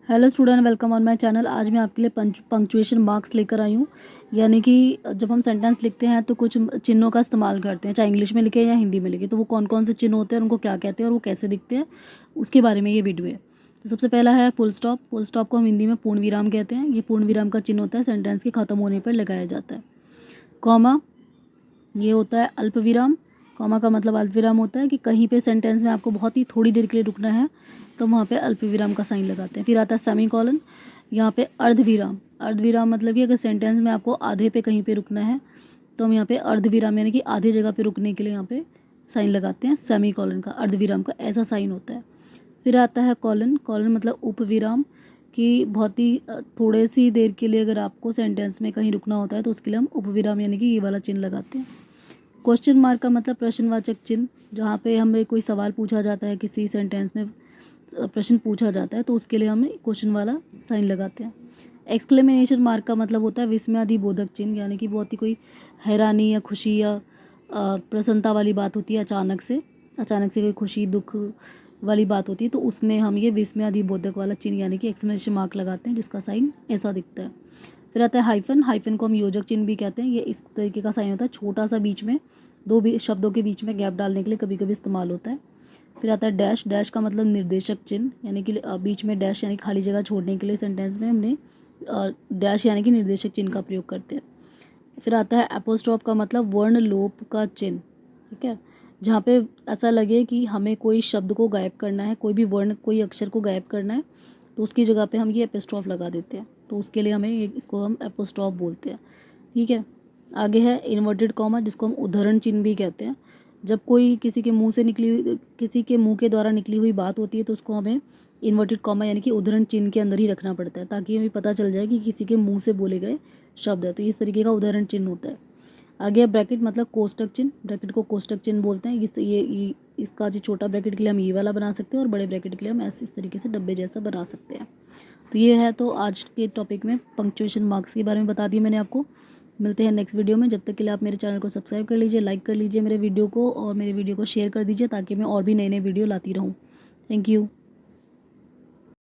Hello student, welcome on my channel. आज मैं आपके लिए पंक्चुएशन मार्क्स लेकर आई हूँ। यानी कि जब हम सेंटेंस लिखते हैं तो कुछ चिन्हों का इस्तेमाल करते हैं, चाहे इंग्लिश में लिखे या हिंदी में लिखे। तो वो कौन कौन से चिन्ह होते हैं, उनको क्या कहते हैं और वो कैसे दिखते हैं, उसके बारे में ये वीडियो है। तो सबसे पहला है फुल स्टॉप। फुल स्टॉप को हम हिंदी में पूर्ण विराम कहते हैं। ये पूर्ण विराम का चिन्ह होता है, सेंटेंस के ख़त्म होने पर लगाया जाता है। कॉमा, ये होता है अल्प विराम। कॉमा का मतलब अल्प विराम होता है कि कहीं पे सेंटेंस में आपको बहुत ही थोड़ी देर के लिए रुकना है तो वहाँ पे अल्प विराम का साइन लगाते हैं। फिर आता है सेमी कॉलन। यहाँ पे अर्ध विराम। अर्ध विराम मतलब कि अगर सेंटेंस में आपको आधे पे कहीं पे रुकना है तो हम यहाँ पे अर्ध विराम यानी कि आधी जगह पे रुकने के लिए यहाँ पे साइन लगाते हैं सेमी कॉलन का, अर्ध विराम का ऐसा साइन होता है। फिर आता है कॉलन। कॉलन मतलब उप विराम कि बहुत ही थोड़े सी देर के लिए अगर आपको सेंटेंस में कहीं रुकना होता है तो उसके लिए हम उप विराम यानी कि ये वाला चिन्ह लगाते हैं। क्वेश्चन मार्क का मतलब प्रश्नवाचक चिन्ह। जहाँ पे हमें कोई सवाल पूछा जाता है, किसी सेंटेंस में प्रश्न पूछा जाता है तो उसके लिए हमें क्वेश्चन वाला साइन लगाते हैं। एक्सक्लेमेनेशन मार्क का मतलब होता है विस्मयादिबोधक चिन्ह, यानी कि बहुत ही कोई हैरानी या खुशी या प्रसन्नता वाली बात होती है। अचानक से कोई खुशी दुख वाली बात होती है तो उसमें हम ये विस्मयादिबोधक वाला चिन्ह यानी कि एक्सक्लेमेनेशन मार्क लगाते हैं, जिसका साइन ऐसा दिखता है। फिर आता है हाइफन। हाइफन को हम योजक चिन्ह भी कहते हैं। ये इस तरीके का साइन होता है, छोटा सा बीच में दो भी शब्दों के बीच में गैप डालने के लिए कभी कभी इस्तेमाल होता है। फिर आता है डैश। डैश का मतलब निर्देशक चिन्ह, यानी कि बीच में डैश यानी खाली जगह छोड़ने के लिए सेंटेंस में हमने डैश यानी कि निर्देशक चिन्ह का प्रयोग करते हैं। फिर आता है एपोस्ट्रोफ का मतलब वर्ण लोप का चिन्ह। ठीक है, जहाँ पे ऐसा लगे कि हमें कोई शब्द को गायब करना है, कोई भी वर्ण कोई अक्षर को गायब करना है तो उसकी जगह पे हम ये एपोस्ट्रोफ लगा देते हैं, तो उसके लिए हमें इसको हम एपोस्ट्रोफ बोलते हैं। ठीक है, आगे है इन्वर्टेड कॉमा, जिसको हम उद्धरण चिन्ह भी कहते हैं। जब कोई किसी के मुंह से किसी के मुंह के द्वारा निकली हुई बात होती है तो उसको हमें इन्वर्टेड कॉमा यानी कि उद्धरण चिन्ह के अंदर ही रखना पड़ता है, ताकि हमें पता चल जाए कि किसी के मुंह से बोले गए शब्द है। तो इस तरीके का उदाहरण चिन्ह होता है। आगे ब्रैकेट मतलब कोष्टक चिन्ह। ब्रैकेट को कोष्टक चिन्ह बोलते हैं। इसका जो छोटा ब्रैकेट के लिए हम ये वाला बना सकते हैं और बड़े ब्रैकेट के लिए हम ऐसे इस तरीके से डब्बे जैसा बना सकते हैं। तो ये है, तो आज के टॉपिक में पंक्चुएशन मार्क्स के बारे में बता दिए मैंने आपको। मिलते हैं नेक्स्ट वीडियो में। जब तक के लिए आप मेरे चैनल को सब्सक्राइब कर लीजिए, लाइक कर लीजिए मेरे वीडियो को और मेरे वीडियो को शेयर कर दीजिए, ताकि मैं और भी नए नए वीडियो लाती रहूँ। Thank you.